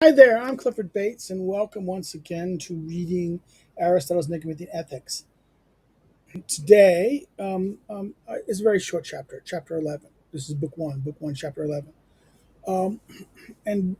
Hi there, I'm Clifford Bates, and welcome once again to Reading Aristotle's Nicomachean Ethics. Today is a very short chapter, chapter 11. This is book 1, chapter 11. Um, and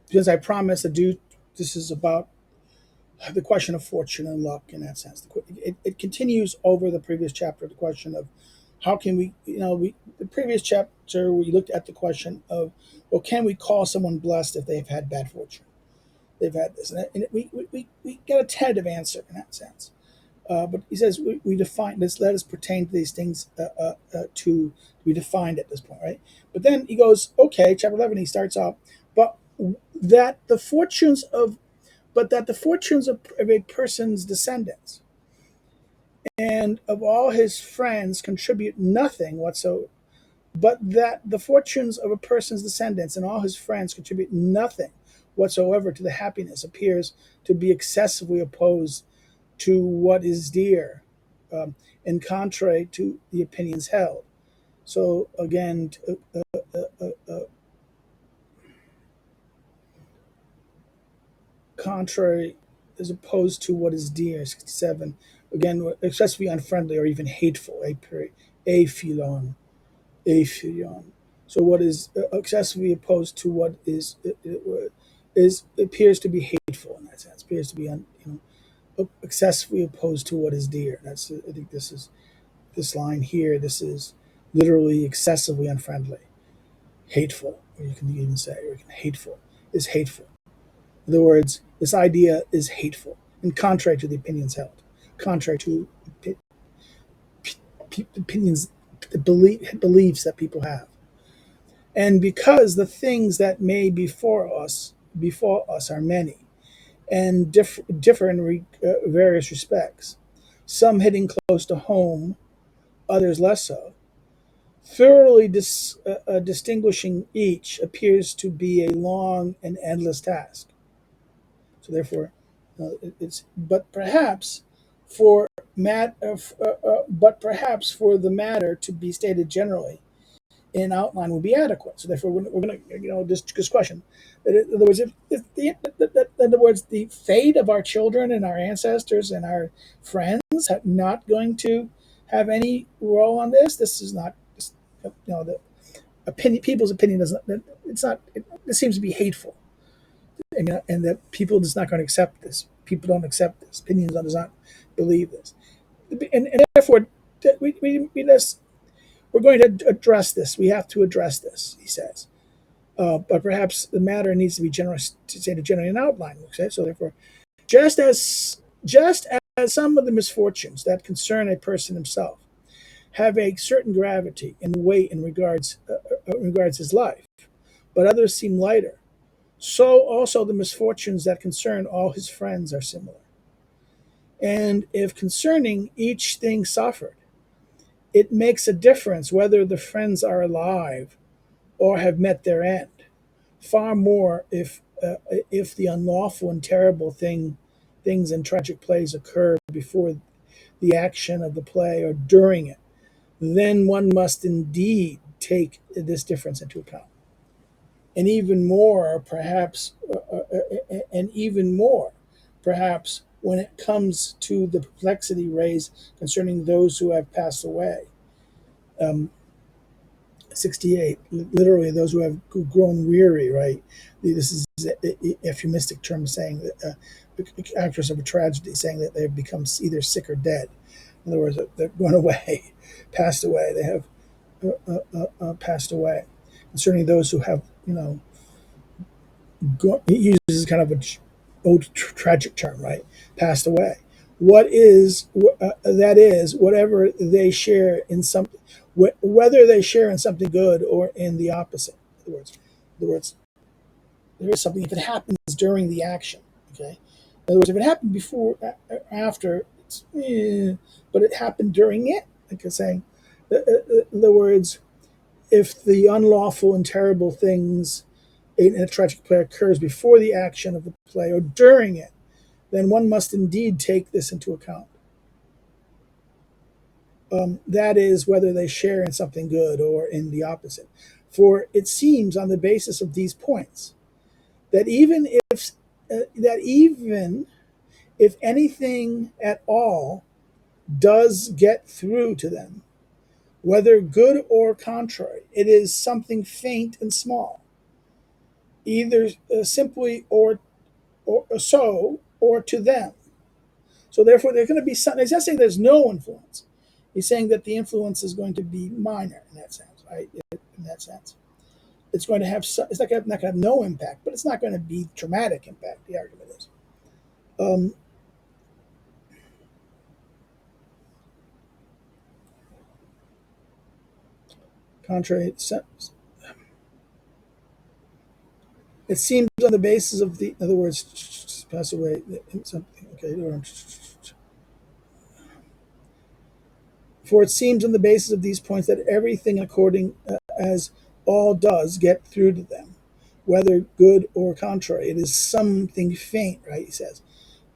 because I promised to do, this is about the question of fortune and luck in that sense. It continues over the previous chapter, the question of how can we, the previous chapter we looked at the question of, well, can we call someone blessed if they've had bad fortune? They've had this, and we get a tentative answer in that sense. But he says we define this. Let us pertain to these things to be defined at this point, right? But then he goes, okay, chapter 11. He starts off, but that the fortunes of, of a person's descendants and of all his friends contribute nothing whatsoever. But that the fortunes of a person's descendants and all his friends contribute nothing whatsoever to the happiness appears to be excessively opposed to what is dear, and contrary to the opinions held. So again, contrary as opposed to what is dear. 67. Again, excessively unfriendly or even hateful. Aphilon, aphilion. So what is excessively opposed to what is appears to be hateful in that sense. Appears to be excessively opposed to what is dear. That's I think this is this line here. This is literally excessively unfriendly, hateful. Or you can even say, or you can hateful is hateful. In other words, this idea is hateful and contrary to the opinions held, contrary to opinions, the beliefs that people have. And because the things that may before us are many and differ in various respects, some hitting close to home, others less so. Thoroughly distinguishing each appears to be a long and endless task. So therefore, it's for mat, but perhaps for the matter to be stated generally in outline would be adequate. So therefore, we're going to, this question. In other words, in other words, the fate of our children and our ancestors and our friends are not going to have any role on this. This is not, the opinion. People's opinion doesn't. It's not. It seems to be hateful, and that people is not going to accept this. People don't accept this. Opinions does not believe this, and therefore, we just we're going to address this. We have to address this, he says. But perhaps the matter needs to be generous to say to generate an outline. Okay? So therefore, just as some of the misfortunes that concern a person himself have a certain gravity and weight in regards his life, but others seem lighter. So also the misfortunes that concern all his friends are similar. And if concerning each thing suffered, it makes a difference whether the friends are alive or have met their end. Far more if the unlawful and terrible things in tragic plays occur before the action of the play or during it, then one must indeed take this difference into account. And even more, perhaps, when it comes to the perplexity raised concerning those who have passed away. Um, 68, literally those who have grown weary, right? This is a euphemistic term saying that actors of a tragedy, saying that they've become either sick or dead. In other words, they've gone away, passed away. They have passed away. Concerning those who have, he uses kind of an old tragic term, right? Passed away. That is whatever they share in something, whether they share in something good or in the opposite. In other words, there is something if it happens during the action. Okay, in other words, if it happened before, after, but it happened during it. Like I'm saying, in other words, if the unlawful and terrible things in a tragic play occurs before the action of the play or during it, then one must indeed take this into account. That is, whether they share in something good or in the opposite. For it seems, on the basis of these points, that even if anything at all does get through to them, whether good or contrary, it is something faint and small, either simply or so or to them. So therefore, there's going to be something. He's not saying there's no influence. He's saying that the influence is going to be minor in that sense, right? In that sense, it's going to have it's not going to have no impact, but it's not going to be dramatic impact. The argument is. Um, Contrary, it seems on the basis of the, in other words, pass away something. Okay, for it seems on the basis of these points that everything according as all does get through to them, whether good or contrary. It is something faint, right? He says,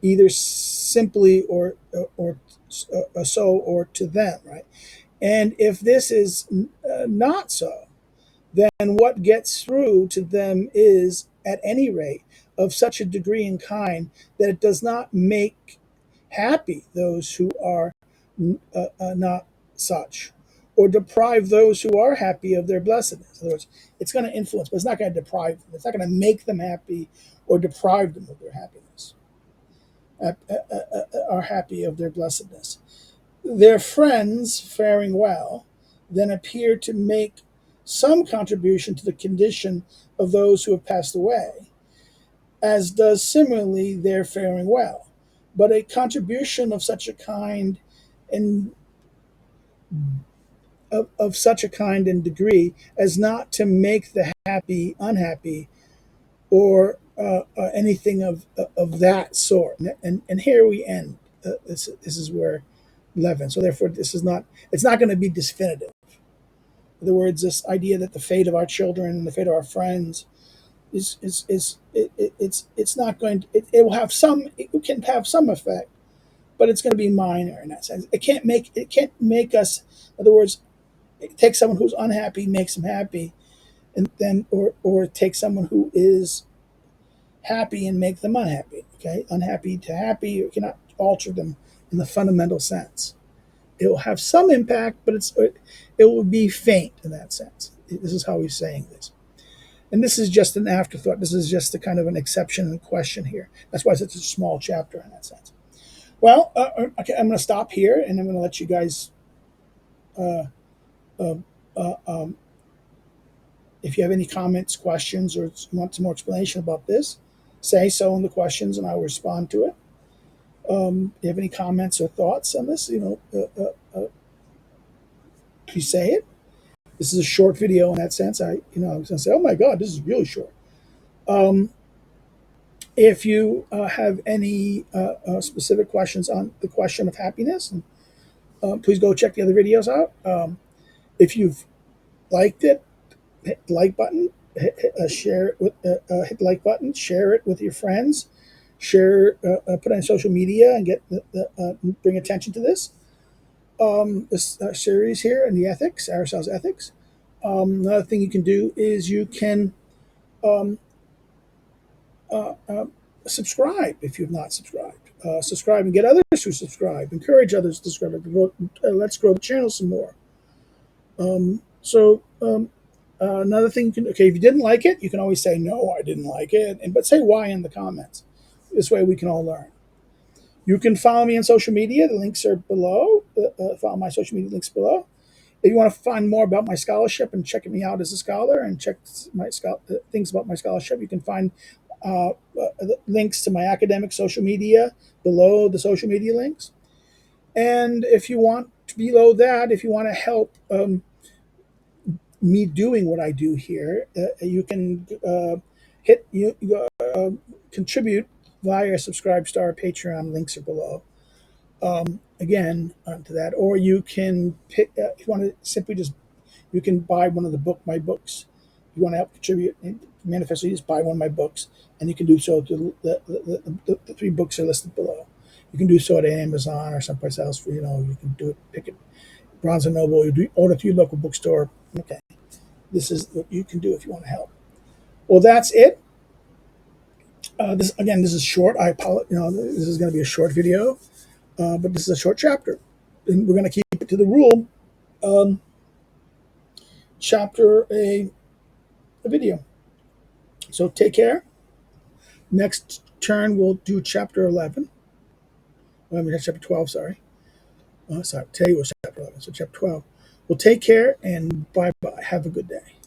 either simply or so or to them, right? And if this is not so, then what gets through to them is, at any rate, of such a degree and kind that it does not make happy those who are not such, or deprive those who are happy of their blessedness. In other words, it's going to influence, but it's not going to deprive them. It's not going to make them happy or deprive them of their happiness, are happy of their blessedness. Their friends, faring well, then appear to make some contribution to the condition of those who have passed away, as does similarly their faring well. But a contribution of such a kind and of such a kind and degree as not to make the happy unhappy, or anything of that sort. And here we end. This is where 11. So therefore, this is not. It's not going to be definitive. In other words, this idea that the fate of our children and the fate of our friends it's not going to. It will have some. It can have some effect, but it's going to be minor in that sense. It can't make us. In other words, take someone who's unhappy, makes them happy, and then or take someone who is happy and make them unhappy. Okay, unhappy to happy, you cannot alter them in the fundamental sense. It will have some impact, but it will be faint in that sense. This is how he's saying this, and this is just an afterthought. This is just a kind of an exception and question here. That's why it's such a small chapter in that sense. Well, okay, I'm going to stop here, and I'm going to let you guys. Uh, uh, uh, um, if you have any comments, questions, or want some more explanation about this, say so in the questions, and I'll respond to it. If you have any comments or thoughts on this, please say it. This is a short video in that sense. I was going to say, oh my God, this is really short. If you have any specific questions on the question of happiness, please go check the other videos out. If you've liked it, hit the like button, share it with hit the like button, share it with your friends, put it on social media, and bring attention to this series here in the ethics, Aristotle's ethics. Another thing you can do is you can um, uh, uh, subscribe if you've not subscribed. Subscribe and get others to subscribe. Encourage others to subscribe. Let's grow the channel some more. Another thing you can, okay, if you didn't like it, you can always say, no, I didn't like it, but say why in the comments. This way we can all learn. You can follow me on social media. The links are below. Follow my social media links below. If you want to find more about my scholarship and check me out as a scholar and check my things about my scholarship, you can find links to my academic social media below the social media links. And if you want, below that, if you want to help me doing what I do here, you can contribute via Subscribe Star, Patreon. Links are below. Again, to that, or you can pick. If you want to simply just, you can buy one of my books. If you want to help contribute manifestly, just buy one of my books, and you can do so. The 3 books are listed below. You can do so at Amazon or someplace else. You can do it. Pick it. Barnes and Noble. You order through your local bookstore. Okay, this is what you can do if you want to help. Well, that's it. This is short. I apologize. This is going to be a short video, but this is a short chapter, and we're going to keep it to the rule. Chapter a video. So take care. Next turn we'll do chapter 11. I mean, that's chapter 12. Sorry. Sorry. Today was chapter 11. So chapter 12. Well, take care and bye bye. Have a good day.